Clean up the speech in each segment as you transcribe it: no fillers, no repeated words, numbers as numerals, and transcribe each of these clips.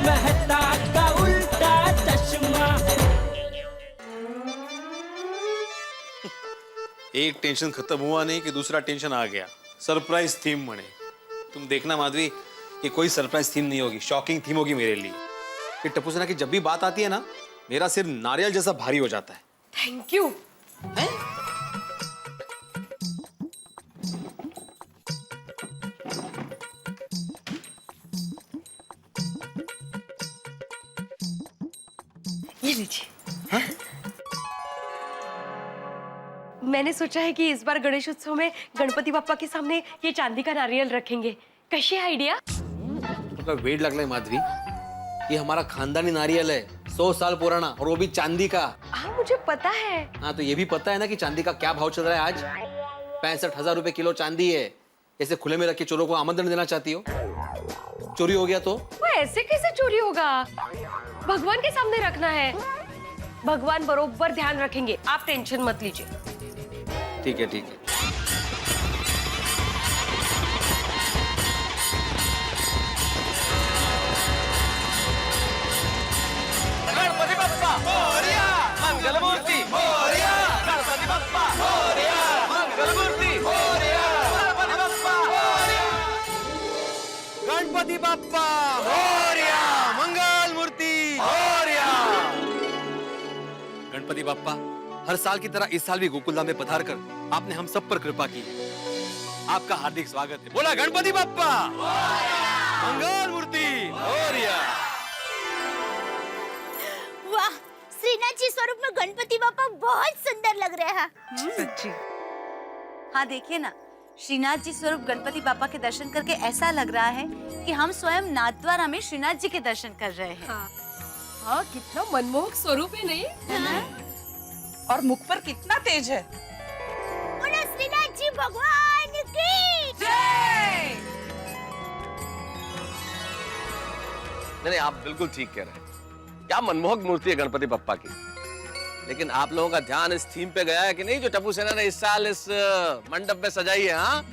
मेहता का उल्टा चश्मा। एक टेंशन खत्म हुआ नहीं कि दूसरा टेंशन आ गया। सरप्राइज थीम बने। तुम देखना माधवी, ये कोई सरप्राइज थीम नहीं होगी, शॉकिंग थीम होगी मेरे लिए। कि टप्पू सेना की जब भी बात आती है ना, मेरा सिर नारियल जैसा भारी हो जाता है। Thank you. ये लीजिए। मैंने सोचा है कि इस बार गणेश उत्सव में गणपति बाप्पा के सामने ये चांदी का नारियल रखेंगे। कैसी है आइडिया? तो वेट लग रहा है माधवी, ये हमारा खानदानी नारियल है, 100 साल पुराना, और वो भी चांदी का। हाँ मुझे पता है। हाँ तो ये भी पता है ना कि चांदी का क्या भाव चल रहा है आज। 65,000 रुपए किलो चांदी है। ऐसे खुले में रख के चोरों को आमंत्रण देना चाहती हो? चोरी हो गया तो? वो ऐसे कैसे चोरी होगा? भगवान के सामने रखना है। भगवान बरोबर ध्यान रखेंगे, आप टेंशन मत लीजिए। ठीक है ठीक है। गणपति बप्पा मोरया, मंगलमूर्ति मोरया, गणपति बप्पा मोरया, मंगलमूर्ति मोरया, गणपति बप्पा मोरया, गणपति बप्पा मोरया, मंगलमूर्ति मोरया। गणपति बाप्पा, हर साल की तरह इस साल भी गोकुलधाम में पधार कर आपने हम सब पर कृपा की है। आपका हार्दिक स्वागत है। बोला गणपति बप्पा मंगलमूर्ति मोरया। वाह, श्रीनाथ जी स्वरूप में गणपति बापा बहुत सुंदर लग रहे हैं। सच्ची। हाँ देखिए ना, श्रीनाथ जी स्वरूप गणपति बापा के दर्शन करके ऐसा लग रहा है कि हम स्वयं नाथद्वारा में श्रीनाथ जी के दर्शन कर रहे हैं। हाँ कितना मनमोहक स्वरूप है, नहीं? और मुख पर कितना तेज है। बोलो श्रीनाथ जी भगवान की जय। नहीं आप बिल्कुल ठीक कह रहे हैं। क्या मनमोहक मूर्ति है गणपति बप्पा की। लेकिन आप लोगों का ध्यान इस थीम पे गया है कि नहीं जो टप्पू सेना ने इस साल इस मंडप में सजाई है? हाँ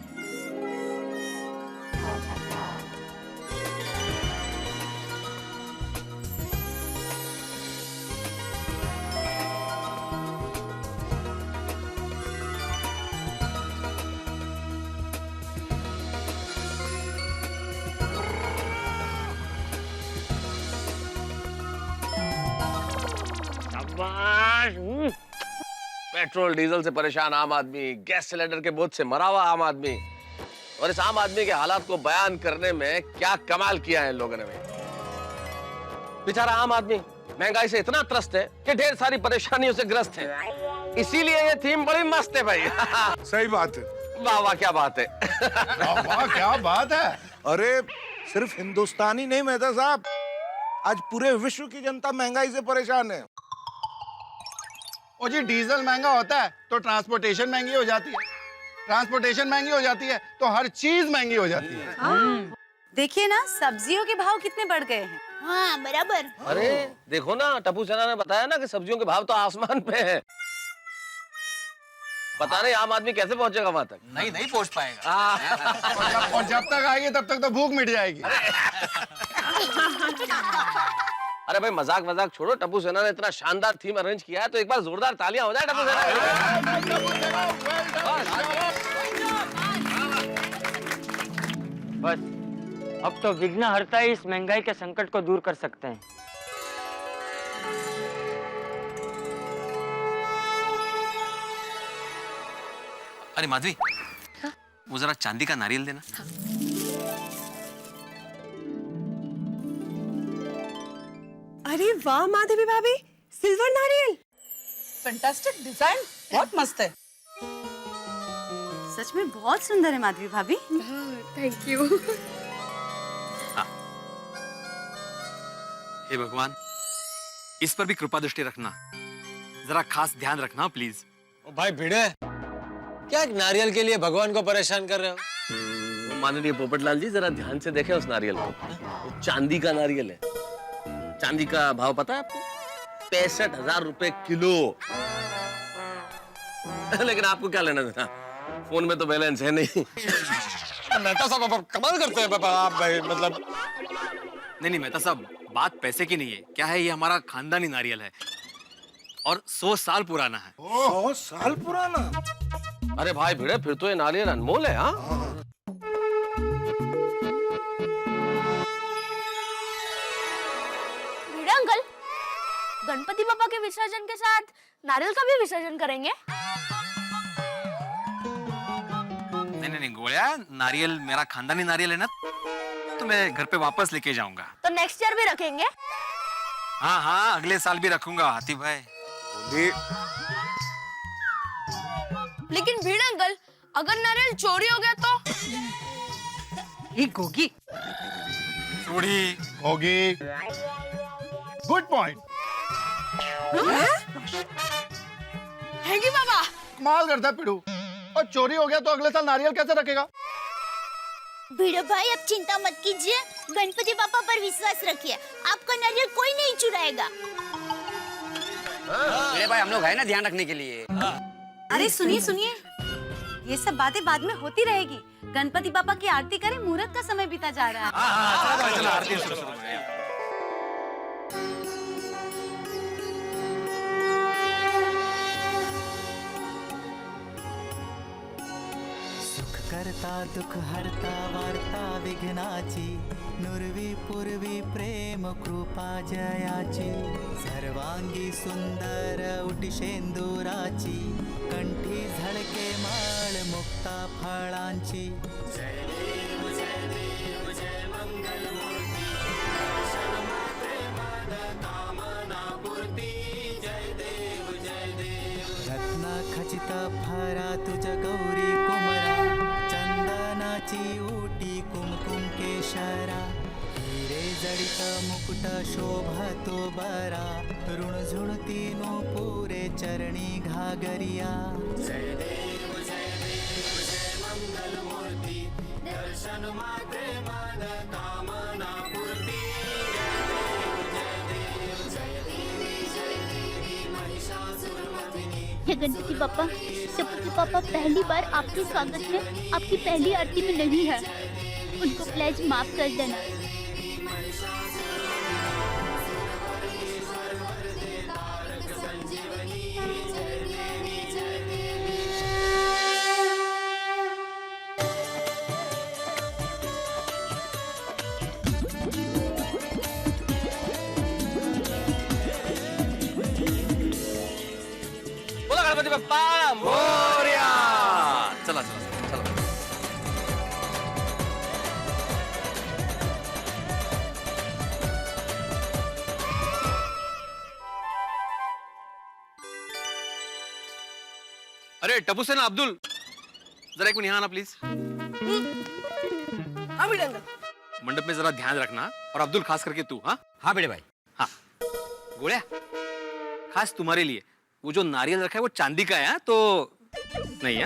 पेट्रोल डीजल से परेशान आम आदमी, गैस सिलेंडर के बोझ से मरा हुआ आम आदमी, और इस आम आदमी के हालात को बयान करने में क्या कमाल किया है इन लोगों ने। बेचारा आम आदमी महंगाई से इतना त्रस्त है कि ढेर सारी परेशानियों से ग्रस्त है। इसीलिए ये थीम बड़ी मस्त है भाई। सही बात है। वाह वाह क्या बात है। वाह क्या बात है। अरे सिर्फ हिंदुस्तानी नहीं मेहता साहब, आज पूरे विश्व की जनता महंगाई से परेशान है। और जी डीजल महंगा होता है तो ट्रांसपोर्टेशन महंगी हो जाती है, ट्रांसपोर्टेशन महंगी हो जाती है तो हर चीज महंगी हो जाती है। देखिए ना, सब्जियों के भाव कितने बढ़ गए हैं। हाँ बराबर। अरे देखो ना, टप्पू सेना ने बताया ना कि सब्जियों के भाव तो आसमान पे है। पता नहीं आम आदमी कैसे पहुंचेगा वहां तक। नहीं पहुंच पाएगा। और जब तक आएगी तब तक तो भूख मिट जाएगी। अरे भाई मजाक मजाक छोड़ो, टप्पू सेना ने इतना शानदार थीम अरेंज किया है तो एक बार जोरदार तालियां हो जाए टप्पू सेना। बस अब तो विघ्नहर्ता ही इस महंगाई के संकट को दूर कर सकते हैं। अरे माधवी, वो जरा चांदी का नारियल देना। अरे वाह माधवी भाभी, सिल्वर नारियल। फैंटास्टिक डिजाइन, बहुत मस्त है। सच में बहुत सुंदर है माधवी भाभी। Thank you. हे भगवान, इस पर भी कृपा दृष्टि रखना, जरा खास ध्यान रखना प्लीज। ओ भाई भिड़े, क्या एक नारियल के लिए भगवान को परेशान कर रहे हो? माननीय पोपटलाल जी जरा ध्यान से देखें उस नारियल को। वो चांदी का नारियल है। चांदी का भाव पता है आपको? 65,000 रुपए किलो। लेकिन आपको क्या लेना देना, फोन में तो बैलेंस है नहीं। मेहता साहब कमाल करते हैं आप भाई, मतलब नहीं मेहता साहब, बात पैसे की नहीं है, क्या है, ये हमारा खानदानी नारियल है और 100 साल पुराना है। 100 साल पुराना? अरे भाई भिड़े, फिर तो ये नारियल अनमोल है। हाँ, भिड़ा अंकल, गणपति पापा के विसर्जन के साथ नारियल का भी विसर्जन करेंगे? नहीं गोलिया, नारियल मेरा खानदानी नारियल है ना, तो मैं घर पे वापस लेके जाऊंगा। तो नेक्स्ट ईयर भी रखेंगे? हाँ, अगले साल भी रखूंगा हाथी भाई। लेकिन भीड़ अंकल, अगर नारियल चोरी हो गया तो? ये गोगी, चोरी होगी। Good point. है कि बाबा? कमाल करता है पिड़ू। और चोरी हो गया तो अगले साल नारियल कैसे रखेगा? भिड़ो भाई, अब चिंता मत कीजिए, गणपति पापा पर विश्वास रखिए, आपका नारियल कोई नहीं चुराएगा। मेरे भाई हम लोग है ना ध्यान रखने के लिए। अरे सुनिए, ये सब बातें बाद में होती रहेगी। गणपति पापा की आरती करें, मुहूर्त का समय बीता जा रहा है। चलो आरती शुरू करें। सुख करता दुख हरता वार्ता विघ्नाची नुरवी पूर्वी प्रेम कृपा जयाची सर्वांगी सुंदर उटिशेंदुराची कंठी झळके माळ मुक्ता फळांची जय देव जय देव जय मंगल मूर्ती दर्शन मात्रे मन कामना पूर्ती जय देव रत्न खचित भरा तुझ गौरी कुमरा चंदनाची उटी कुमकुम केशरा हिरे जडित मुकुट शोभतो बरा ऋण झुणती पुरे चरणी घागरिया जय देव जय मंगल मूर्ती दर्शन मात्रे मन कामना पूर्ती हे गणपति पापा, सपुत्र पापा पहली बार आपके स्वागत में आपकी पहली आरती में नहीं है, उनको प्लेज माफ कर देना। बोला गणपति बप्पा मोरया। चला। अरे टपू से ना अब्दुल, जरा एक मिनट यहाँ आना प्लीज। हाँ भीड़ अंकल। मंडप में जरा ध्यान रखना, और अब्दुल खास करके तू। हाँ बेटे भाई। हाँ गोड़िया, खास तुम्हारे लिए वो जो नारियल रखा है वो चांदी का है, तो नहीं है।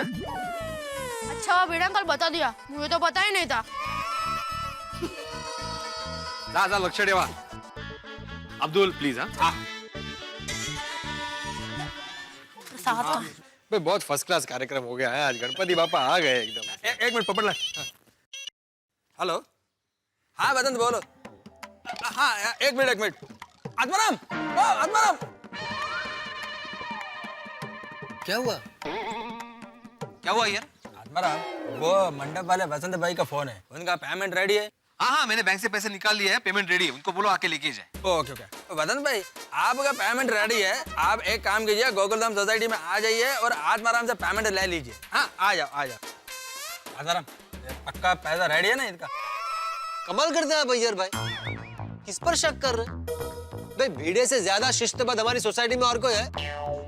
अच्छा भीड़ अंकल बता दिया, मुझे तो पता ही नहीं था। जा लक्ष ठेवा। अब्दुल प्लीज। हाँ भाई बहुत फर्स्ट क्लास कार्यक्रम हो गया है आज, गणपति बापा आ गए एकदम। एक मिनट पकड़ ला। हेलो, हाँ वदंत बोलो। हाँ एक मिनट। आत्माराम, आत्माराम, क्या हुआ यार? आत्माराम, वो मंडप वाले वसंत भाई का फोन है, उनका पेमेंट रेडी है? हाँ, मैंने बैंक से पैसे निकाल लिए हैं, पेमेंट रेडी है, उनको बोलो आके लेके जाए। ओके। वदंत भाई, आपका पेमेंट रेडी है, आप एक काम कीजिए, गोकुलधाम सोसाइटी में आ जाइए और आत्माराम से पेमेंट ले लीजिए। हाँ आ जाओ। आत्माराम, पक्का पैसा रेडी है ना इनका? कमाल करते हैं भैया भाई, किस पर शक कर रहे? भाई भीड़े से ज्यादा शिस्तबद्ध हमारी सोसाइटी में और कोई है?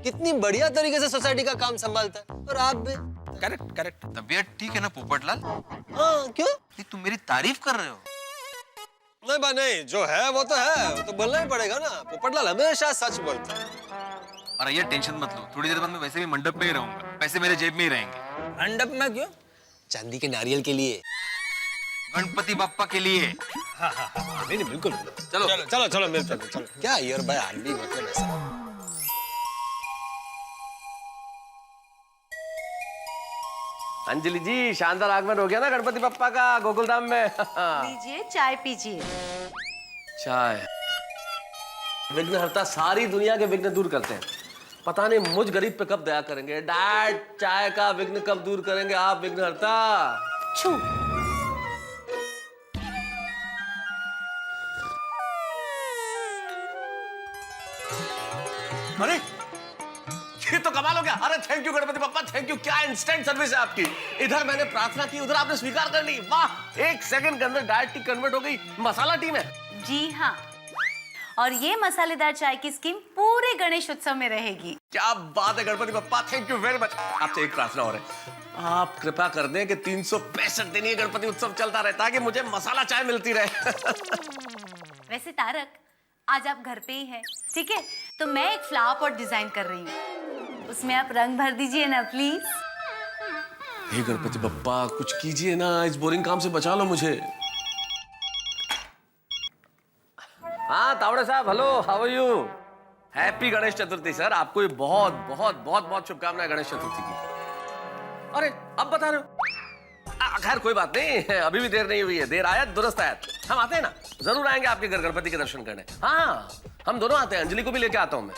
कितनी बढ़िया तरीके से सोसाइटी का काम संभालता है, और आप भी। करेक्ट। तबीयत ठीक है ना पोपटलाल? हाँ, क्यों? तुम मेरी तारीफ कर रहे हो? नहीं, जो है वो तो है, वो तो बोलना ही पड़ेगा ना। पोपटलाल हमेशा सच बोलता है। और ये टेंशन मत लो, थोड़ी देर बाद मैं वैसे भी मंडप में ही रहूंगा, पैसे मेरे जेब में ही रहेंगे। मंडप में क्यों? चांदी के नारियल के लिए, गणपति बाप्पा के लिए। नहीं बिल्कुल। चलो मिलते हैं। चलो क्या यार भाई, आदमी मतलब ऐसा। अंजलि जी, शानदार आगमन हो गया ना गणपति बप्पा का गोकुलधाम में। लीजिए चाय पीजिए। चाय विघ्नहर्ता सारी दुनिया के विघ्न दूर करते हैं। पता नहीं मुझ गरीब पे कब दया करेंगे। डैड, चाय का विघ्न कब दूर करेंगे आप विघ्नहर्ता? छू। अरे ये तो कमाल हो गया। अरे thank you Ganpati Bappa, thank you. क्या इंस्टेंट सर्विस है आपकी। इधर मैंने प्रार्थना की, उधर आपने स्वीकार कर ली। वाह, 1 सेकंड के अंदर डायट टी कन्वर्ट हो गई मसाला टी में। जी हाँ, और ये मसालेदार चाय की स्कीम पूरे गणेश उत्सव में रहेगी। क्या बात है Ganpati Bappa, thank you very much. आपसे एक प्रार्थना और है, आप कृपा कर दें कि 365 दिन ये गणपति उत्सव चलता रहता है कि मुझे मसाला चाय मिलती रहे। वैसे तारक, आज आप घर पे ही हैं, ठीक है? तो मैं एक फ्लावर पॉट डिजाइन कर रही हूँ, उसमें आप रंग भर दीजिए ना प्लीज। हे गणपति बप्पा, कुछ कीजिए ना, इस बोरिंग काम से बचा लो मुझे। हाँ तावड़े साहब, hello, how are you? Happy Ganesh Chaturthi sir. आपको बहुत बहुत बहुत बहुत शुभकामनाएं गणेश चतुर्थी की। अरे अब बता रहे हो? खैर कोई बात नहीं, अभी भी देर नहीं हुई है। देर आया दुरुस्त आया। हम आते हैं ना, जरूर आएंगे आपके घर गणपति के दर्शन करने। हाँ, हम दोनों आते हैं। अंजलि को भी लेके आता हूं मैं।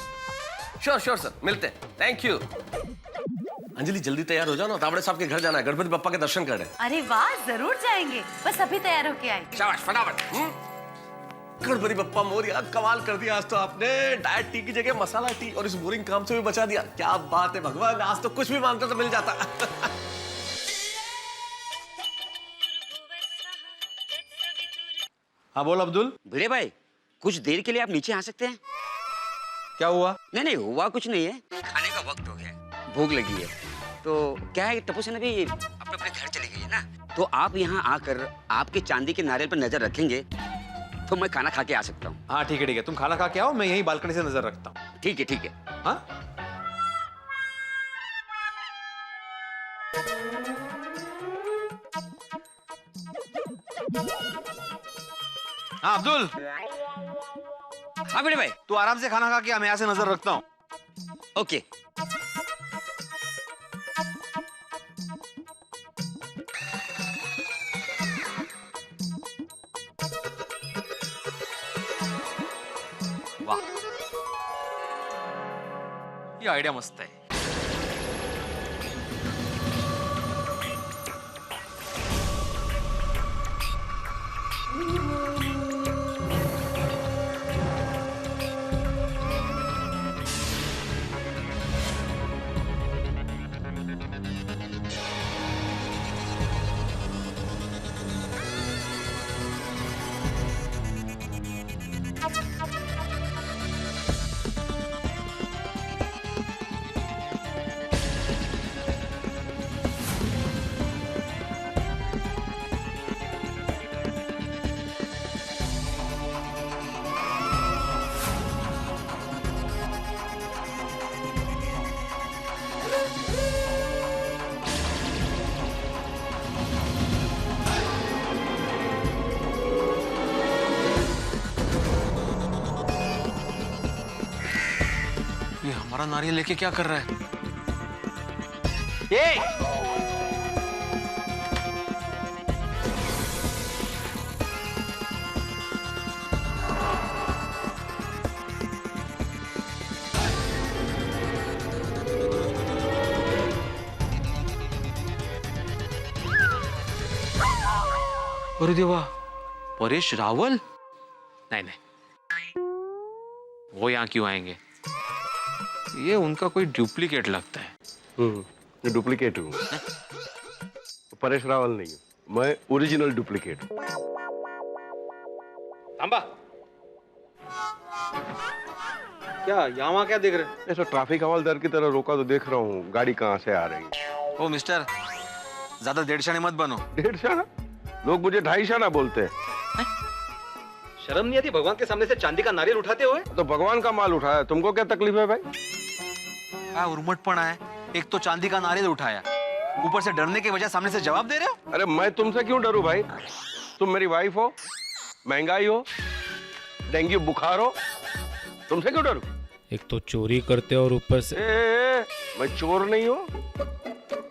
श्योर श्योर सर, मिलते हैं। Thank you. अंजलि जल्दी तैयार हो जाओ ना, तावड़े साहब के घर जाना है गणपति बप्पा के दर्शन करने। अरे वाह, जरूर जाएंगे, बस अभी तैयार होके आएंगे। शाबाश, फटाफट। गणपति बप्पा मोरिया, कमाल कर दिया आज तो आपने। डाइट टी की जगह मसाला टी और इस बोरिंग काम से भी बचा दिया। क्या बात है भगवान, आज तो कुछ भी मांगता तो मिल जाता। हाँ बोल अब्दुल। भिड़े भाई, कुछ देर के लिए आप नीचे आ सकते हैं? क्या हुआ? नहीं हुआ कुछ नहीं है, खाने का वक्त हो गया, भूख लगी है। तो क्या है, टप्पू सेना भी अपने अपने घर चली गई है ना, तो आप यहाँ आकर आपके चांदी के नारियल पर नजर रखेंगे तो मैं खाना खा के आ सकता हूँ। हाँ ठीक है ठीक है, तुम खाना खा के आओ, मैं यही बालकनी से नजर रखता हूँ। ठीक है ठीक है। हाँ हाँ अब्दुल। हाँ भिड़े भाई, तू आराम से खाना खा के, मैं यहाँ से नजर रखता हूँ। ओके। वाह, ये आइडिया मस्त है। ये हमारा नारियल लेके क्या कर रहा है? ये अरे देवा, परेश रावल? नहीं नहीं, वो यहाँ क्यों आएंगे? ये उनका कोई डुप्लीकेट लगता है। ये डुप्लीकेट हूँ, परेश रावल नहीं हूँ मैं, ओरिजिनल डुप्लीकेट हूँ। सांबा, क्या यहाँ वहाँ क्या देख रहे? ऐसा ट्रैफिक हवलदार की तरह रोका तो देख रहा हूँ गाड़ी कहाँ से आ रही है। ओ मिस्टर, ज्यादा 1.5 शाने मत बनो। 1.5 शाना? लोग मुझे 2.5 शाना बोलते हैं। शर्म नहीं आती भगवान के सामने से चांदी का नारियल उठाते हुए? तो भगवान का माल उठाया, तुमको क्या तकलीफ है भाई? क्या उर्मटपना है, एक तो चांदी का नारियल उठाया, ऊपर से डरने की वजह सामने से जवाब दे रहे हो। अरे मैं तुमसे क्यों डरूं भाई? तुम मेरी वाइफ हो, महंगाई हो, डेंगू बुखार हो, तुमसे क्यों डरूं? एक तो चोरी करते और ऊपर से मैं चोर नहीं हूँ,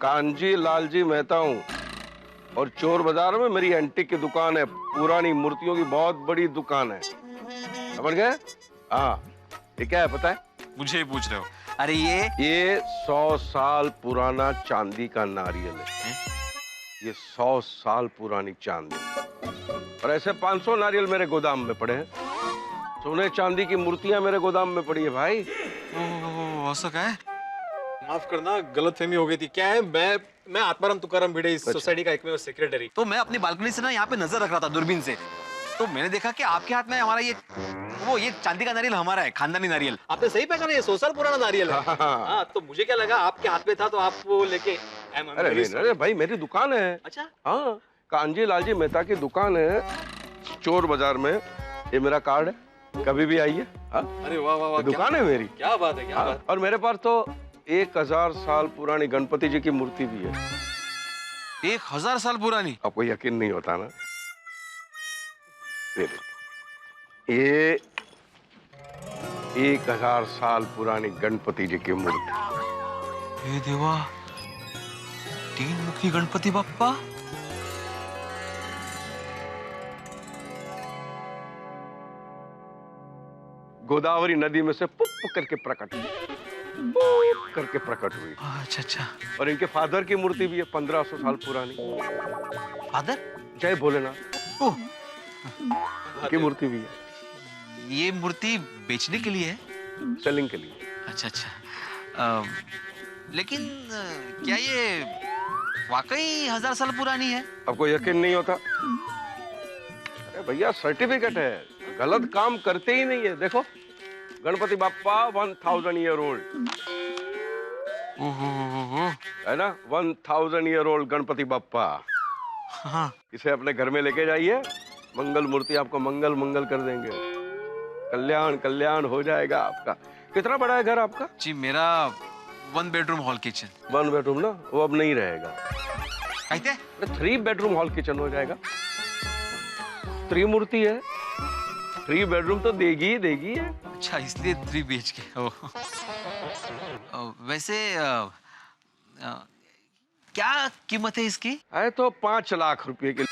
कांजी लालजी मेहता हूँ, और चोर बाजार में मेरी एंटीक की दुकान है, पुरानी मूर्तियों की बहुत बड़ी दुकान है, समझ गए? हाँ, ये क्या है पता है? मुझे ही पूछ रहे हो? अरे ये 100 साल पुराना चांदी का नारियल है। ये 100 साल पुरानी चांदी। और ऐसे 500 नारियल मेरे गोदाम में पड़े हैं। सोने चांदी की मूर्तियां मेरे गोदाम में पड़ी है भाई। ऐसा क्या है? माफ करना, गलतफहमी हो गई थी। क्या है, मैं आत्माराम तुकाराम भिड़े, इस सोसाइटी का एकमेव सेक्रेटरी। तो मैं अपनी बालकनी से ना यहाँ पे नजर रख रहा था दूरबीन से, तो मैंने देखा कि आपके हाथ में हमारा ये चांदी का नारियल हमारा है, खानदानी नारियल। आपने सही पहचाना, ये 100 साल पुराना नारियल है। हाँ, तो मुझे क्या लगा आपके हाथ में था तो आप वो लेके। अरे भाई, मेरी दुकान है। अच्छा। हाँ, कांजी लालजी मेहता की दुकान है चोर बाजार में। ये मेरा कार्ड है, कभी भी आइए। अरे वाह वाह वाह, दुकान है मेरी। क्या बात है, क्या बात। और मेरे पास तो 1000 साल पुरानी गणपति जी की मूर्ति भी है। 1000 साल पुरानी? आपको यकीन नहीं होता ना? ये 1000 साल पुरानी गणपति जी की मूर्ति। हे देवा, 3 मुखी गणपति बाप्पा। गोदावरी नदी में से पुप करके प्रकट हुई। अच्छा अच्छा। और इनके फादर की मूर्ति भी है 1500 साल पुरानी। फादर? जय भोलेनाथ की मूर्ति भी है। ये मूर्ति बेचने के लिए है? सेलिंग के लिए। अच्छा अच्छा। लेकिन क्या ये वाकई 1000 साल पुरानी है? आपको यकीन नहीं होता? अरे भैया, सर्टिफिकेट है, गलत काम करते ही नहीं है। देखो, गणपति बाप्पा 1000 ईयर ओल्ड है ना। 1000 ईयर ओल्ड गणपति बाप्पा। हाँ। इसे अपने घर में लेके जाइए, मंगल मूर्ति आपको मंगल मंगल कर देंगे। कल्याण कल्याण हो जाएगा आपका। कितना बड़ा है घर आपका? जी मेरा 1 बेडरूम हॉल किचन। 1 बेडरूम ना, वो अब नहीं रहेगा। कहते? 3 बेडरूम हॉल किचन हो जाएगा। 3 मूर्ति है, 3 बेडरूम तो देगी ही देगी है। अच्छा, इसलिए 3 BHK। वैसे क्या कीमत है इसकी? है तो 5 लाख रुपए के,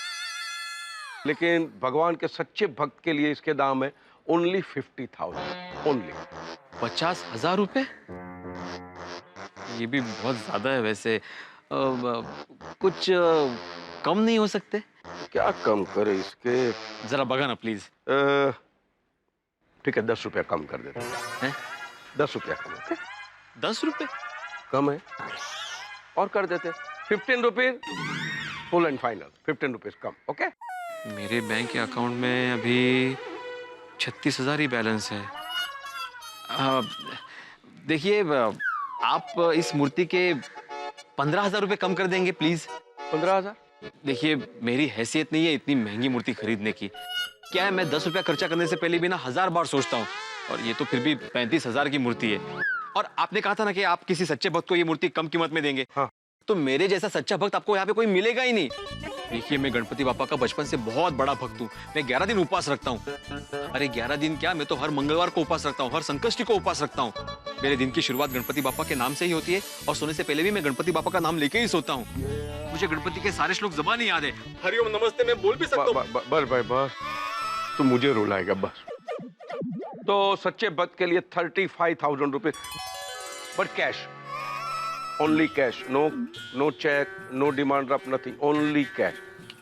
लेकिन भगवान के सच्चे भक्त के लिए इसके दाम है ओनली 50,000। ओनली 50,000 रुपए? ये भी बहुत ज्यादा है वैसे। कुछ कम नहीं हो सकते? क्या कम करे इसके? जरा बगा ना प्लीज। ठीक है, 10 रुपया कम कर देते हैं। 10 रुपया कम। 10 रुपए कम है और कर देते। 15 rupees full and final. 15 rupees come. Okay. मेरे बैंक के अकाउंट में अभी 36,000 ही बैलेंस है। देखिए, आप इस मूर्ति के 15,000 रुपए कम कर देंगे प्लीज? 15,000? देखिए, मेरी हैसियत नहीं है इतनी महंगी मूर्ति खरीदने की। क्या है, मैं 10 रुपया खर्चा करने से पहले भी ना 1000 बार सोचता हूँ, और ये तो फिर भी 35,000 की मूर्ति है। और आपने कहा था ना कि आप किसी सच्चे भक्त को ये मूर्ति कम कीमत में देंगे। हाँ। तो मेरे जैसा सच्चा भक्त आपको यहाँ पे कोई मिलेगा ही नहीं। देखिए, मैं गणपति बापा का बचपन से बहुत बड़ा भक्त हूँ। मैं 11 दिन उपवास रखता हूँ। अरे 11 दिन क्या, मैं तो हर मंगलवार को उपवास रखता हूँ, हर संकष्टी को उपवास रखता हूँ। मेरे दिन की शुरुआत गणपति बापा के नाम से ही होती है, और सोने से पहले भी मैं गणपति बापा का नाम लेके ही सोता हूँ। मुझे गणपति के सारे श्लोक ज़बान ही याद है। हरिओम नमस्ते मैं बोल भी सकता हूँ। बस भाई बस, तो मुझे रुलाएगा बस। तो सच्चे भक्त के लिए 35,000 रुपए, but cash, only cash. No cheque, no demand draft, nothing, only cash.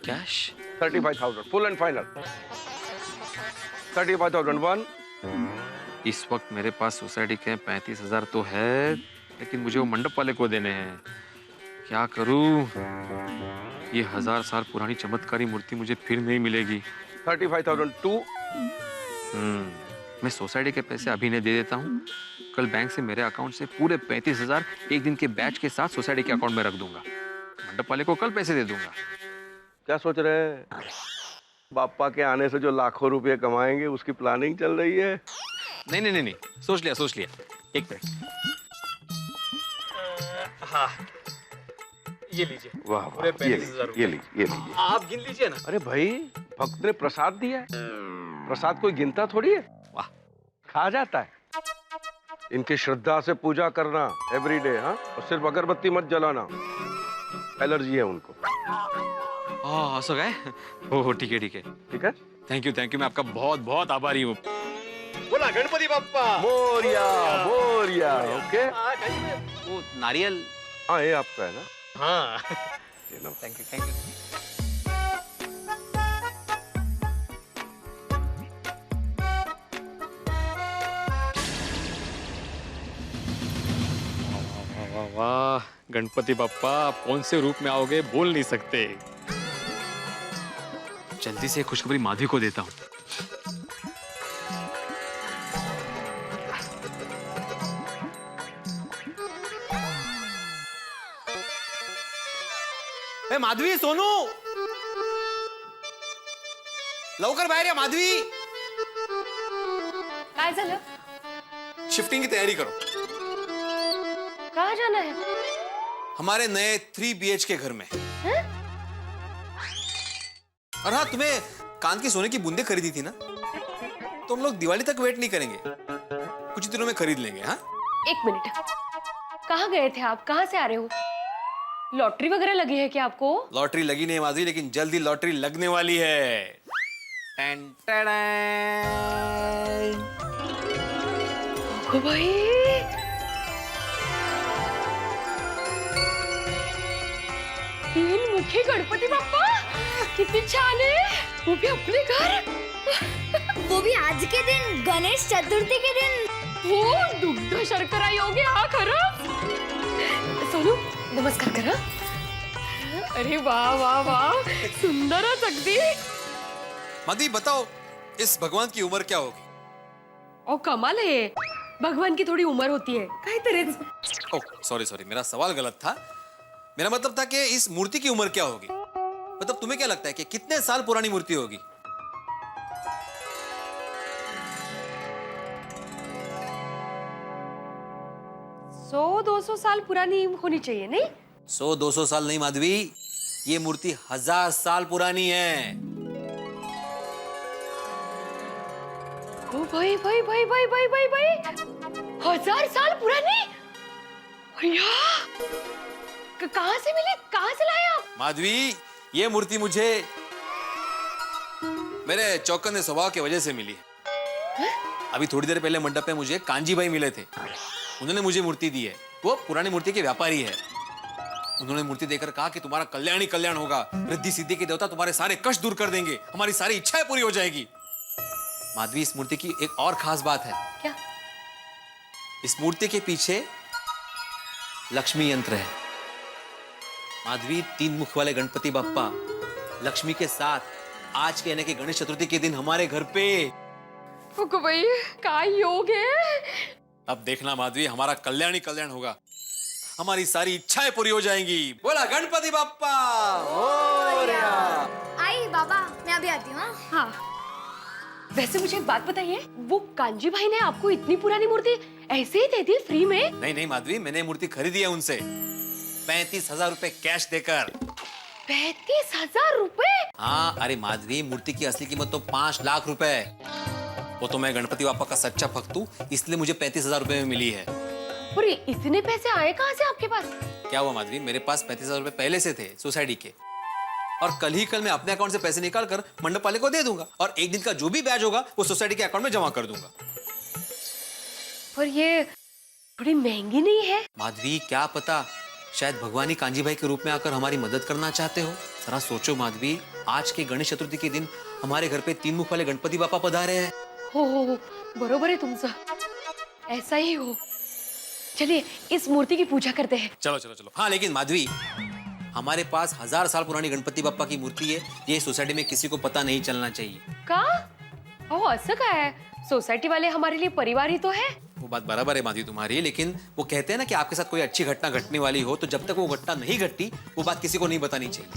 Cash? 35,000 full and final. 35,001। इस वक्त मेरे पास सोसाइटी के 35,000 तो है, लेकिन मुझे वो मंडप वाले को देने हैं। क्या करूं? ये 1000 साल पुरानी चमत्कारी मूर्ति मुझे फिर नहीं मिलेगी। 35,002। मैं सोसाइटी के पैसे अभी नहीं दे देता हूँ। कल बैंक से मेरे अकाउंट से पूरे 35,000 एक दिन के बैच के साथ सोसाइटी के अकाउंट में रख दूंगा। मंडप वाले को कल पैसे दे दूंगा। क्या सोच रहे हैं? बापा के आने से जो लाखों रुपए कमाएंगे, उसकी प्लानिंग चल रही है। नहीं, सोच लिया। एक मिनट। हाँ, ये लीजिए। वाह, ये लीजिए। आप गिन लीजिए ना। अरे भाई, भक्त ने प्रसाद दिया है, प्रसाद कोई गिनता थोड़ी है। वाह, खा जाता है। इनकी श्रद्धा से पूजा करना एवरीडे। हाँ, और सिर्फ अगरबत्ती मत जलाना, एलर्जी है उनको। ऐसा है? ओह, ठीक है। ठीक है, थैंक यू। मैं आपका बहुत बहुत आभारी हूँ। बोला गणपति बप्पा मोरिया मोरिया। ओके वो नारियल। हाँ ये आपका है ना? हाँ ये लो। Thank you thank you. वाह वाह, गणपति बप्पा आप कौन से रूप में आओगे बोल नहीं सकते। जल्दी से खुशखबरी माधवी को देता हूँ। ए माधवी, सोनू लवकर बाहेर या माधवी। काय झालं? शिफ्टिंग की तैयारी करो। कहाँ जाना है? हमारे नए 3 BHK घर में। हैं? और हाँ, तुम्हें कान की सोने की बूंदे खरीदी थी ना, तो हम लोग दिवाली तक वेट नहीं करेंगे, कुछ दिनों में खरीद लेंगे। हाँ 1 मिनट, कहाँ गए थे आप? कहाँ से आ रहे हो? लॉटरी वगैरह लगी है क्या आपको? लॉटरी लगी नहीं माधवी, लेकिन जल्दी लॉटरी लगने वाली है। टन टडैं। ओ भाई, तीन मुखी गणपति बाप्पा, कितनी छान है, वो भी अपने घर। वो भी आज के दिन, गणेश चतुर्थी के दिन। हो दुग्ध शर्करा योग हा खरं? सोनू नमस्कार करा। अरे वाह वाह वाह, सुंदरच अगदी। माधवी बताओ, इस भगवान की उम्र क्या होगी? ओ कमाल है, भगवान की थोड़ी उम्र होती है काहीतरीच। ओह सॉरी, मेरा सवाल गलत था। मेरा मतलब था कि इस मूर्ति की उम्र क्या होगी। मतलब तुम्हें क्या लगता है कि कितने साल पुरानी मूर्ति होगी? सौ 200 साल पुरानी होनी चाहिए नहीं? 100-200 साल नहीं माधवी, ये मूर्ति 1000 साल पुरानी है। ओ भाई भाई भाई भाई भाई भाई भाई, 1000 साल पुरानी? भैया कहाँ से मिली, कहाँ से लाए आप? माधवी, ये मूर्ति मुझे मेरे चौकन्ने स्वभाव की वजह से मिली है। अभी थोड़ी देर पहले मंडप में मुझे कांजी भाई मिले थे, उन्होंने मुझे मूर्ति दी है। वो पुरानी मूर्ति के व्यापारी है। उन्होंने मूर्ति देकर कहा कि तुम्हारा कल्याण ही कल्याण होगा, रिद्धि सिद्धि के देवता तुम्हारे सारे कष्ट दूर कर देंगे, हमारी सारी इच्छाएं पूरी हो जाएगी। माधवी, इस मूर्ति की एक और खास बात है। क्या? इस मूर्ति के पीछे लक्ष्मी यंत्र है। माधवी, 3 मुख वाले गणपति बप्पा लक्ष्मी के साथ आज के यानी कि गणेश चतुर्थी के दिन हमारे घर पे। फुकू भाई, क्या योग है? अब देखना माधवी, हमारा कल्याण ही कल्याण होगा, हमारी सारी इच्छाएं पूरी हो जाएंगी। बोला गणपति बप्पा मोरया। आई बाबा, मैं अभी आती हूँ। हाँ, वैसे मुझे एक बात बताइए, वो कांजी भाई ने आपको इतनी पुरानी मूर्ति ऐसे ही दे दी फ्री में? नहीं माधवी, मैंने मूर्ति खरीदी है उनसे 35,000 रुपए कैश देकर। 35,000 रुपए? हाँ, अरे माधवी, मूर्ति की असली कीमत तो 5 लाख रुपए है। वो तो मैं गणपति बापा का सच्चा भक्त हूँ, इसलिए मुझे 35,000 रुपए में मिली है। अरे इतने पैसे आए कहाँ से आपके पास? क्या हुआ माधवी, मेरे पास 35,000 रुपए पहले से थे सोसाइटी के, और कल ही कल मैं अपने अकाउंट से पैसे निकाल कर मंडप वाले को दे दूंगा, और एक दिन का जो भी ब्याज होगा वो सोसाइटी के अकाउंट में जमा कर दूंगा। पर ये थोड़ी महंगी नहीं है? माधवी, क्या पता, शायद भगवान ही कांजी भाई के रूप में आकर हमारी मदद करना चाहते हो। जरा सोचो माधवी, आज के गणेश चतुर्थी के दिन हमारे घर पे 3 मुख वाले गणपति बापा पधारे हैं। हो बरोबर है तुमचं, ऐसा ही हो। चलिए इस मूर्ति की पूजा करते हैं। चलो। हाँ, लेकिन माधवी, हमारे पास 1000 साल पुरानी गणपति बापा की मूर्ति है, ये सोसाइटी में किसी को पता नहीं चलना चाहिए। का? ओ असं काय? सोसाइटी वाले हमारे लिए परिवार ही तो है। वो बात बराबर है माधवी तुम्हारी, लेकिन वो कहते हैं ना कि आपके साथ कोई अच्छी घटना घटने वाली हो तो जब तक वो घटना नहीं घटती वो बात किसी को नहीं बतानी चाहिए।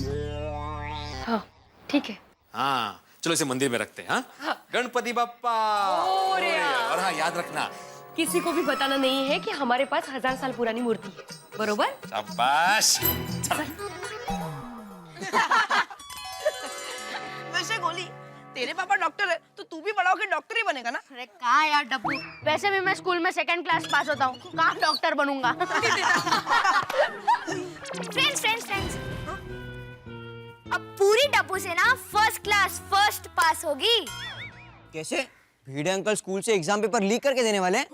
हाँ ठीक है। हाँ चलो, इसे मंदिर में रखते हैं। हाँ? गणपति बप्पा मोरया। और हाँ, याद रखना किसी को भी बताना नहीं है कि हमारे पास 1000 साल पुरानी मूर्ति है, बरोबर? शाबाश। वैसे गोली, तेरे पापा डॉक्टर है तो तू भी बड़ा होकर डॉक्टर ही बनेगा ना? अरे कहाँ यार डब्बू, वैसे भी मैं स्कूल में 2nd क्लास पास होता हूँ, कहाँ डॉक्टर बनूंगा। फ्रेंड्स, अब पूरी डब्बू से ना 1st क्लास फर्स्ट पास होगी। कैसे? भिड़े अंकल स्कूल से एग्जाम पेपर लीक करके देने वाले हैं?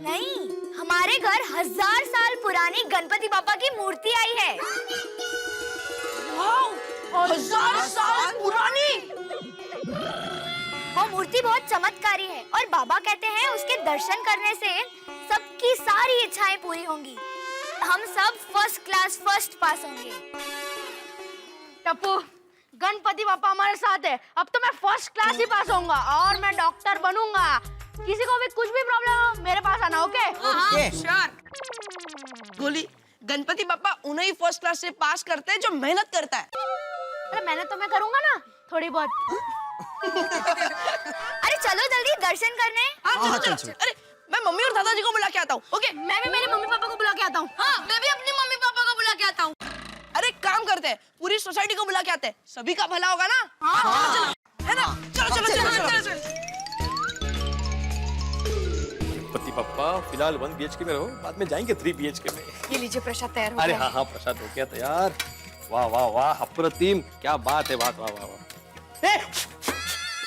नहीं, हमारे घर 1000 साल पुरानी गणपति पापा की मूर्ति आई है। 1000 साल पुरानी। वो मूर्ति बहुत चमत्कारी है और बाबा कहते हैं उसके दर्शन करने से सबकी सारी इच्छाएं पूरी होंगी। हम सब फर्स्ट क्लास फर्स्ट पास होंगे। टप्पू, गणपति पापा हमारे साथ है, अब तो मैं फर्स्ट क्लास ही पास होऊंगा और मैं डॉक्टर बनूंगा। किसी को भी कुछ भी प्रॉब्लम हो मेरे पास आना, ओके? श्योर। गोली, गणपति पापा उन्हें ही फर्स्ट क्लास से पास करते हैं जो मेहनत करता है। अरे मेहनत तो मैं करूंगा ना, थोड़ी बहुत। अरे चलो जल्दी दर्शन करने। हाँ, चलो। अरे मैं मम्मी और दादाजी को बुला के आता हूँ, ओके? मैं भी मेरे मम्मी पापा को बुला के आता हूँ। हाँ, मैं भी अपनी मम्मी पापा को बुला के आता हूँ। अरे काम करते हैं, पूरी सोसाइटी को बुला के आते हैं, सभी का भला होगा ना? हाँ, चलो, है ना? चलो। गणपति पापा फिलहाल 1 BHK में रहो, बाद में जाएंगे 3 BHK में। ये लीजिए प्रसाद तैयार हो अरे गया। हाँ, प्रसाद हो गया तैयार। वाह वाह वाह, अप्रतिम, क्या बात है, वाह वाह वाह।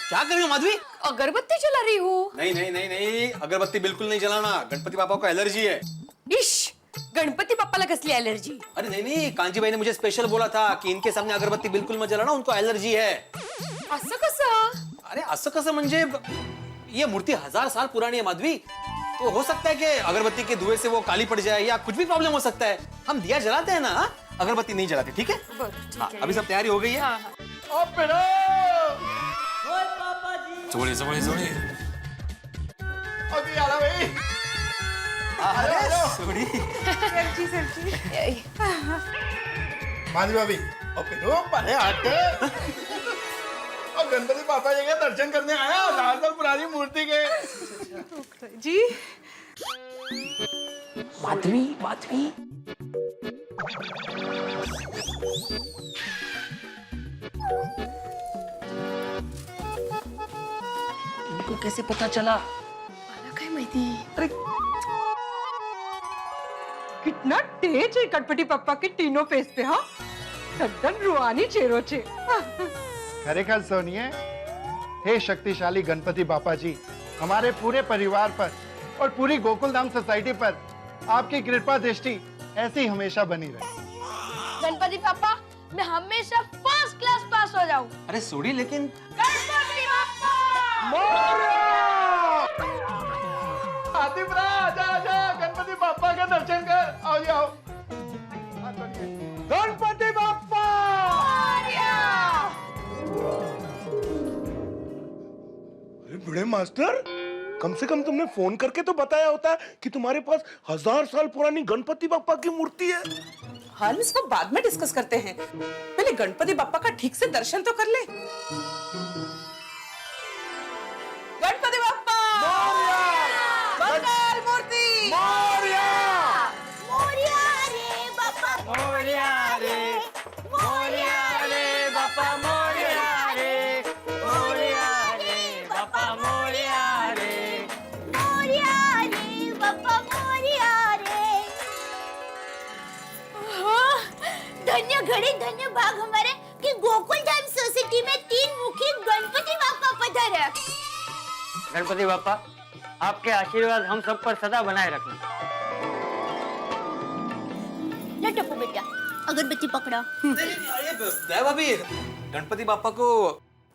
क्या कर रही हो माधवी? अगरबत्ती जला रही हूँ। नहीं, अगरबत्ती बिल्कुल नहीं जलाना, गणपति पापा को एलर्जी है। इश, गणपति पापाला कसली एलर्जी? अरे नहीं, कांजी भाई ने मुझे स्पेशल बोला था कि इनके सामने अगरबत्ती बिल्कुल मत जलाना, उनको एलर्जी है। असं कसं? अरे असं कसं म्हणजे ये मूर्ति 1000 साल पुरानी है माधवी, तो हो सकता है कि अगरबत्ती के धुएं से वो काली पड़ जाए या कुछ भी प्रॉब्लम हो सकता है। हम दिया जलाते हैं ना, अगरबत्ती नहीं जलाते, ठीक है? हाँ, अभी सब तैयारी हो गई है। जोड़े अभी आ रहा भाई। माधवी भाभी, पहले आते। और गणपति पापा जी के दर्शन करने आया 1000 साल पुरानी मूर्ति के। जी माधवी इनको कैसे पता चला? काय माहिती? अरे कितना तेज है गणपति पापा के तीनों फेस पे। हाँ, एकदम रूहानी चेहरों छे। खरेखर सोनिए, हे शक्तिशाली गणपति बापा जी, हमारे पूरे परिवार पर और पूरी गोकुलधाम सोसाइटी पर आपकी कृपा दृष्टि ऐसी हमेशा बनी रहे। गणपति पापा, मैं हमेशा फर्स्ट क्लास पास हो जाऊं। अरे सोडी, लेकिन गणपति पापा! आतिफ आजा, गणपति बापा का दर्शन कर। आओ जी आओ। गणपति बापा! अरे बड़े मास्टर, कम से कम तुमने फोन करके तो बताया होता कि तुम्हारे पास 1000 साल पुरानी गणपति बापा की मूर्ति है। हम इसको बाद में डिस्कस करते हैं, पहले गणपति बापा का ठीक से दर्शन तो कर ले। गणपति बापा! मंगल मूर्ति! मोरया रे बापा, मोरया रे बापा, मोरया रे बापा, मोरया रे बापा, मोरया रे। धन्य घड़ी धन्य भाग हमारे कि गोकुलधाम सोसाइटी में 3 मुखी गणपति बापा पधारे। गणपति बापा, आपके आशीर्वाद हम सब पर सदा बनाए रखना। टप्पू बेटा, अगरबत्ती पकड़ा। अरे भाभी, गणपति बापा को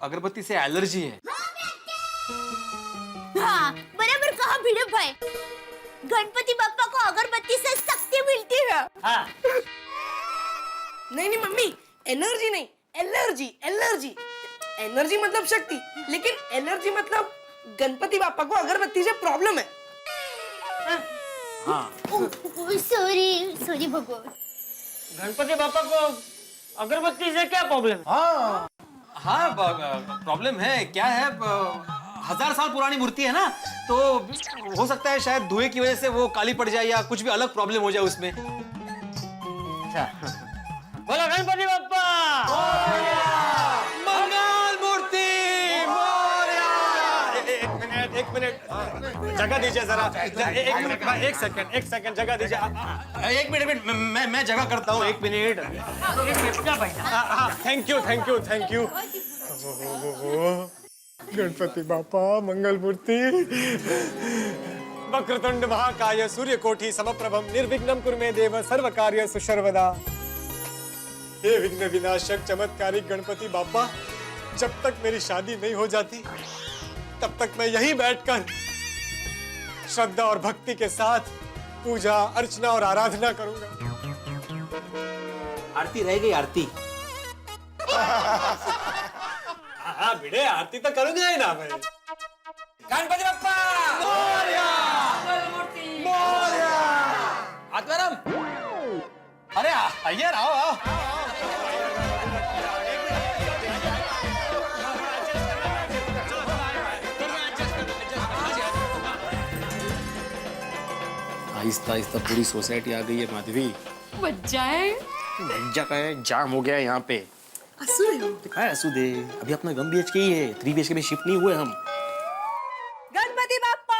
अगरबत्ती से एलर्जी है। हाँ, बराबर कहा भिड़े भाई। गणपति बापा को अगरबत्ती से शक्ति मिलती है। हाँ। नहीं मम्मी, एनर्जी नहीं, एलर्जी। एनर्जी मतलब शक्ति, लेकिन एलर्जी मतलब गणपति बापा को अगरबत्ती से प्रॉब्लम है। हाँ। सॉरी भगवान। गणपति बापा को अगरबत्ती से क्या प्रॉब्लम है? हाँ, प्रॉब्लम है, क्या है, 1000 साल पुरानी मूर्ति है ना, तो हो सकता है शायद धुएं की वजह से वो काली पड़ जाए या कुछ भी अलग प्रॉब्लम हो जाए उसमें। अच्छा, बोलो गणपति बापा! मंगल मूर्ति! एक मिनट, जगह दीजिए जरा। एक सेकंड जगह दीजिए। एक मिनट, मैं जगह करता हूँ, 1 मिनट। Thank you. गणपति बापा मंगल मूर्ति। वक्रतुंड महाकाय सूर्यकोटि समप्रभम निर्विघ्नं कुरु मे देव सर्व कार्येषु सर्वदा। हे विघ्न विनाशक चमत्कारिक गणपति बापा, जब तक मेरी शादी नहीं हो जाती तब तक मैं यहीं बैठकर श्रद्धा और भक्ति के साथ पूजा अर्चना और आराधना करूंगा। आरती रह गई, आरती। हाँ भिड़े, आरती तो करूंगा ही ना मैं। गणपति बप्पा मोरया। आत्माराम, अरे आइए, आओ आओ। आहिस्ता आहिस्ता पूरी सोसाइटी आ गई है माधवी। बच्चाए जगह जाम हो गया है यहाँ पे। असुदे अभी अपना गम BHK ही है, 3 BHK में शिफ्ट नहीं हुए हम। गणपति बाप्पा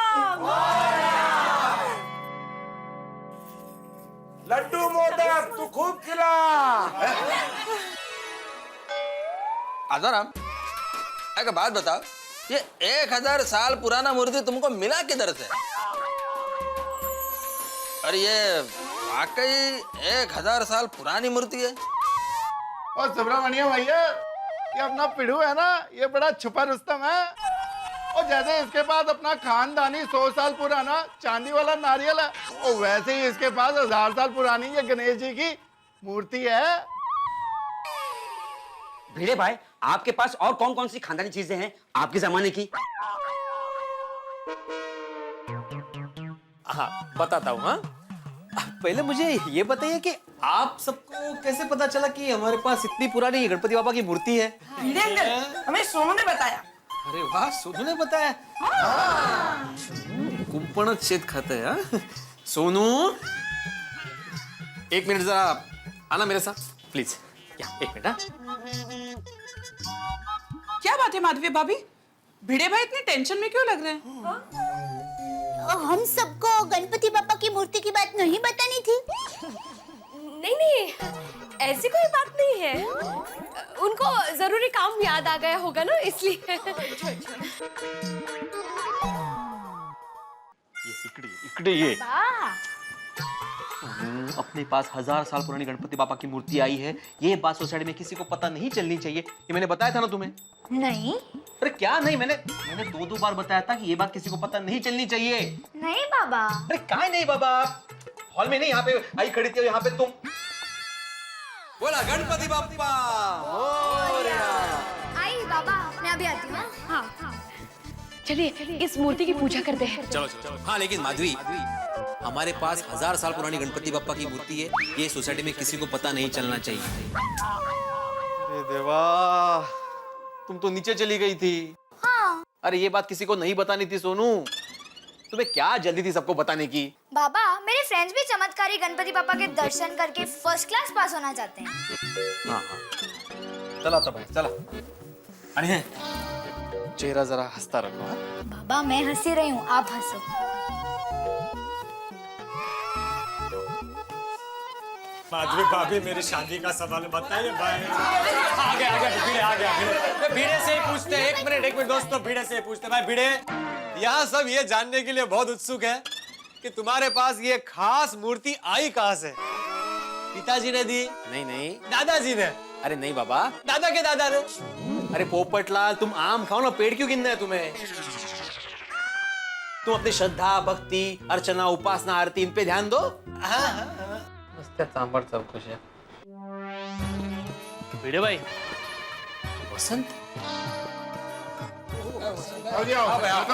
लड्डू मोदक तू खूब खिला। आत्माराम, एक बात बताओ, ये 1000 साल पुराना मूर्ति तुमको मिला किधर से? और ये वाकई 1000 साल पुरानी मूर्ति है? और सुब्रमण्यम भैया, ये अपना पिढ़ू है ना, ये बड़ा छुपा रुस्तम है। और जैसे इसके पास अपना खानदानी 100 साल पुराना चांदी वाला नारियल है, और वैसे ही इसके पास 1000 साल पुरानी ये गणेश जी की मूर्ति है। भिड़े भाई, आपके पास और कौन कौन सी खानदानी चीजें हैं आपके जमाने की? हाँ बताता हूँ। हाँ पहले मुझे ये बताइए कि आप सबको कैसे पता चला कि हमारे पास इतनी पुरानी गणपति बाबा की मूर्ति है? हमें सोनू ने बताया। अरे वाह, सोनू ने बताया। कुंपण छेद खाता है। हाँ? सोनू, 1 मिनट जरा आना मेरे साथ प्लीज। या 1 मिनट। हाँ क्या बात है माधवी भाभी, भिड़े भाई इतनी टेंशन में क्यों लग रहे हैं? हम सबको गणपति पापा की मूर्ति की बात नहीं बतानी थी? नहीं नहीं, ऐसी कोई बात नहीं है। उनको जरूरी काम याद आ गया होगा ना, इसलिए। इकड़े ये अपने पास 1000 साल पुरानी गणपति बापा की मूर्ति आई है। ये बात सोसाइटी में किसी को पता नहीं चलनी चाहिए। ये मैंने बताया था ना तुम्हें? नहीं। अरे क्या नहीं, मैंने 2 बार बताया था कि ये बात किसी को पता नहीं चलनी चाहिए। नहीं बाबा। अरे क्या नहीं बाबा, हॉल में नहीं, यहाँ पे आई खड़ी थी, यहाँ पे तुम। बोला गणपति बाप्पा। आई बाबा, मैं अभी आती हूँ। हाँ चलिए इस मूर्ति की पूजा करते हैं। चलो चलो। हाँ लेकिन माधवी, हमारे पास 1000 साल पुरानी गणपति बाप्पा की मूर्ति है, ये सोसाइटी में किसी को पता नहीं चलना चाहिए। अरे देवा, तुम तो नीचे चली गई थी। हाँ। अरे ये बात किसी को नहीं बतानी थी सोनू। तुम्हें क्या जल्दी थी सबको बताने की? बाबा, मेरे फ्रेंड्स भी चमत्कारी गणपति पापा के दर्शन करके फर्स्ट क्लास पास होना चाहते हैं। हाँ चला तो भाई, चला। अरे चेहरा जरा हंसता रखो। हाँ? बाबा मैं हंसी रही हूँ, आप हंसो। माधवी भाभी, मेरी शादी का सवाल बताइए भाई। आ गया भिड़े, आ गया भिड़े से ही पूछते हैं। 1 मिनट दोस्तों, भिड़े से ही पूछते हैं। भाई भिड़े, यहाँ सब ये जानने के लिए बहुत उत्सुक है कि तुम्हारे पास ये खास मूर्ति आई कहाँ से? पिताजी ने दी? नहीं, दादाजी ने? अरे नहीं बाबा, दादा के दादा ने? अरे पोपटलाल, तुम आम खाओ ना, पेड़ क्यों गिनना है तुम्हें? तुम अपनी श्रद्धा भक्ति अर्चना उपासना आरती इन पे ध्यान दो। सांबर सब कुछ है। भिड़े भाई, वसंत,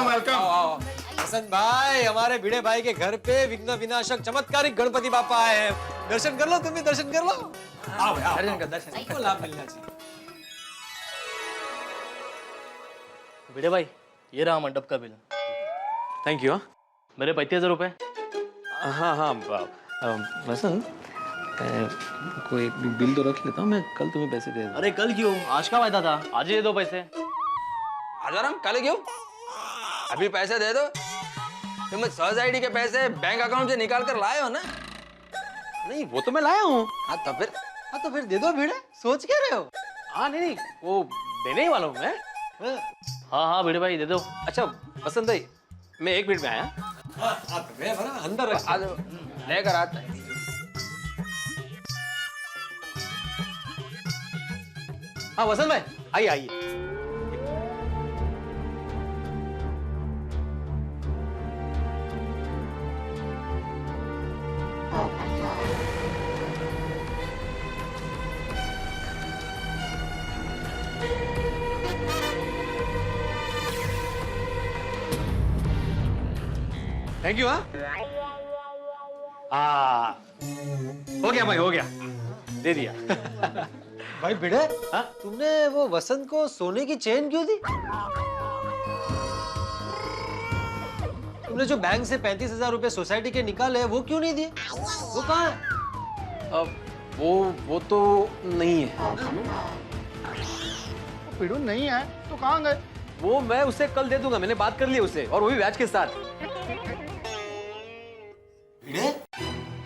वेलकम। हसन भाई, हमारे भिड़े भाई के घर पे विघ्न विनाशक चमत्कारिक गणपति बापा आए हैं। दर्शन कर लो, तुम भी दर्शन कर लो। आओ दर्शन कर, दर्शन को लाभ मिलना चाहिए। भिड़े भाई, ये रहा मंडप का बिल। Thank you. मेरे 35,000 रुपए। हाँ वसंत, कोई बिल तो रख लेता हूँ मैं, कल तुम्हें पैसे दे दूँ। अरे कल क्यों, आज का वायदा था, आज ही दे दो पैसे। आजाराम, कल क्यों? अभी पैसे दे दो। तुम सोसाइटी के पैसे बैंक अकाउंट से निकाल कर लाए हो ना? नहीं, वो तो मैं लाया हूँ। हाँ तो फिर दे दो भिड़े, सोच क्या रहे हो? हाँ नहीं, वो देने ही वाला हूँ मैं। हाँ हाँ भिड़े भाई दे दो। अच्छा वसंत भाई, मैं 1 मिनट में आया। अंदर लेकर आता है। हाँ वसंत भाई, आइए आइए। Thank you. हाँ हो गया भाई, हो गया, दे दिया। भाई भिड़े, तुमने वो वसंत को सोने की चेन क्यों दी? तुमने जो बैंक से 35,000 रुपए सोसाइटी के निकाले वो क्यों नहीं दिए? वो कहाँ है? अब वो तो नहीं है। पिड़ू नहीं है तो कहाँ गए? वो मैं उसे कल दे दूंगा, मैंने बात कर ली उसे, और वो भी ब्याज के साथ। भिड़े,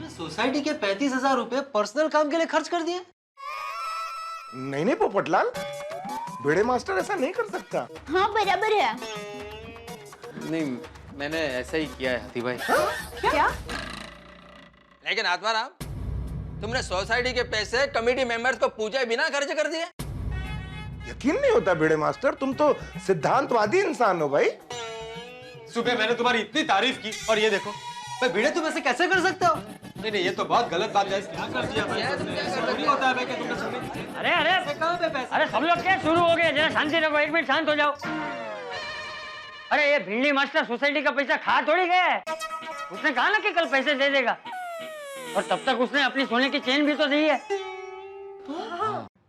सोसाइटी के 35,000 रुपए पर्सनल काम के लिए खर्च कर दिए? नहीं नहीं पोपटलाल, भिड़े मास्टर ऐसा नहीं कर सकता। हाँ बराबर है। नहीं, मैंने ऐसा ही किया है हाथी भाई। क्या? लेकिन आत्माराम, तुमने सोसाइटी के पैसे कमेटी मेंबर्स को पूछे बिना खर्च कर दिए। यकीन नहीं होता भिड़े मास्टर, तुम तो सिद्धांतवादी इंसान हो भाई। सुबह मैंने तुम्हारी इतनी तारीफ की और ये देखो। भाई भिड़े, तुम ऐसे कैसे कर सकते हो? नहीं नहीं, ये तो बहुत गलत बात है। क्या कर दिया भाई? नहीं होता है भाई कि तुमने सुनी। अरे अरे कहाँ पे पैसे? अरे सब लोग क्या शुरू हो गए? जरा शांति रखो, 1 मिनट शांत हो जाओ। अरे ये भिंडी मास्टर सोसाइटी का पैसा खा थोड़ी गया है। उसने कहा ना कि कल पैसे दे देगा, और तब तक उसने अपनी सोने की चेन भी तो दी है।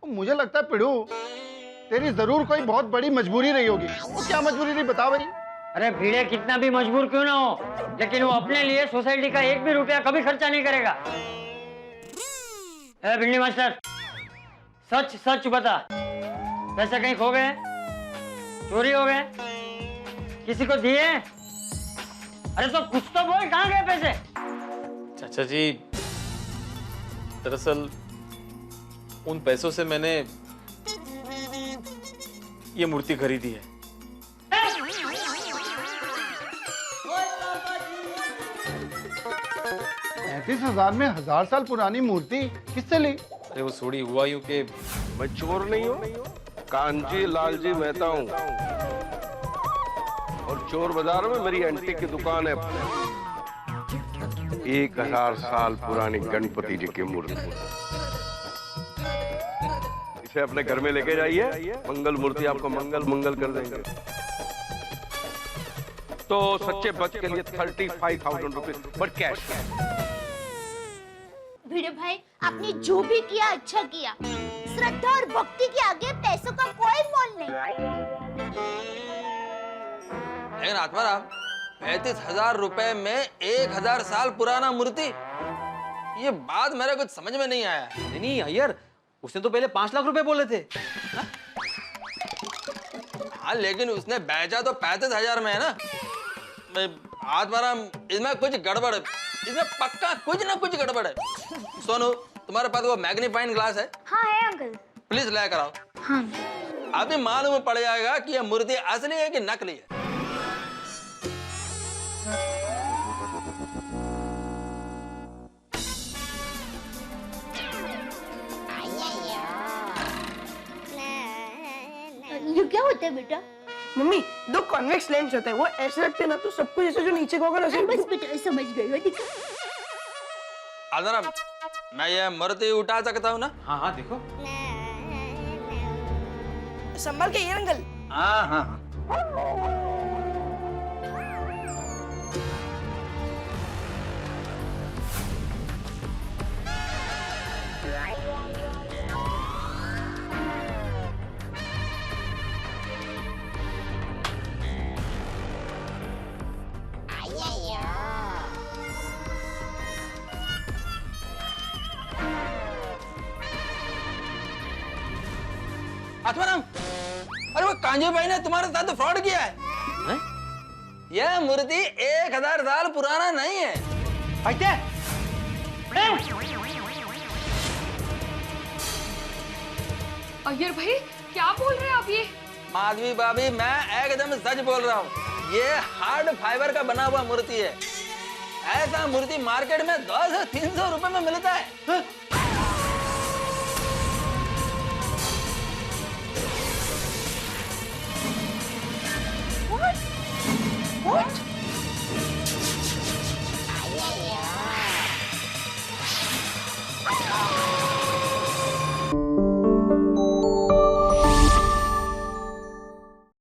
मुझे लगता है पिड़ू, तेरी जरूर कोई बहुत बड़ी मजबूरी रही होगी। वो क्या मजबूरी रही, बता भाई। अरे भिड़े कितना भी मजबूर क्यों ना हो, लेकिन वो अपने लिए सोसाइटी का 1 भी रुपया कभी खर्चा नहीं करेगा। ए भिंडी मास्टर, सच सच बता, पैसे कहीं खो गए, चोरी हो गए, किसी को दिए? अरे तो कुछ तो बोल, कहाँ गए पैसे? चाचा जी, दरअसल उन पैसों से मैंने ये मूर्ति खरीदी है। 35,000 में 1000 साल पुरानी मूर्ति किससे ली? अरे वो थोड़ी हुआ यूं कि मैं चोर नहीं हूँ, कांजी लालजी मेहता हूँ, और चोर बाजार में मेरी एंटीक की दुकान है। 1000 साल पुरानी गणपति जी की मूर्ति, इसे अपने घर में लेके जाइए, मंगल मूर्ति आपको मंगल कर देंगे। तो सच्चे भक्त के लिए 35,000 रुपए, बट कैश। भिड़े भाई, आपने जो भी किया अच्छा किया। श्रद्धा और भक्ति के आगे पैसों का कोई मोल नहीं। लेकिन आत्माराम, 35,000 रुपए में 1000 साल पुराना मूर्ति, ये बात मेरे कुछ समझ में नहीं आया। नहीं अय्यर, उसने तो पहले 5 लाख रुपए बोले थे। हाँ लेकिन उसने बेचा तो 35,000 में है ना। आत्माराम, इसमें कुछ गड़बड़ है, इसमें पक्का कुछ ना कुछ गड़बड़ है। सोनू, तुम्हारे पास वो मैग्नीफाइंग ग्लास है? हाँ है अंकल। प्लीज लेकर आओ। हाँ। अभी मालूम पड़ जाएगा कि ये मूर्ति असली है कि नकली है। ये क्या होता है बेटा? मम्मी, 2 कॉन्वेक्स लेंस होते हैं, वो ऐसे रखते हैं ना तो सब कुछ ऐसे जो नीचे को होगा ना। बस बेटा समझ गई हो, दिखा। आदराम, मैं ये मूर्ति उठा सकता हूँ ना? हाँ हाँ देखो। संभल के ये अंकल। हाँ हाँ। आत्माराम, अरे वो कांजे भाई ने तुम्हारे साथ तो फ्रॉड किया है। यह मूर्ति 1000 साल पुराना नहीं है। अय्यर भाई, क्या बोल रहे हैं आप ये? माधवी भाभी मैं एकदम सच बोल रहा हूँ, ये हार्ड फाइबर का बना हुआ मूर्ति है। ऐसा मूर्ति मार्केट में 200-300 रुपए में मिलता है। What?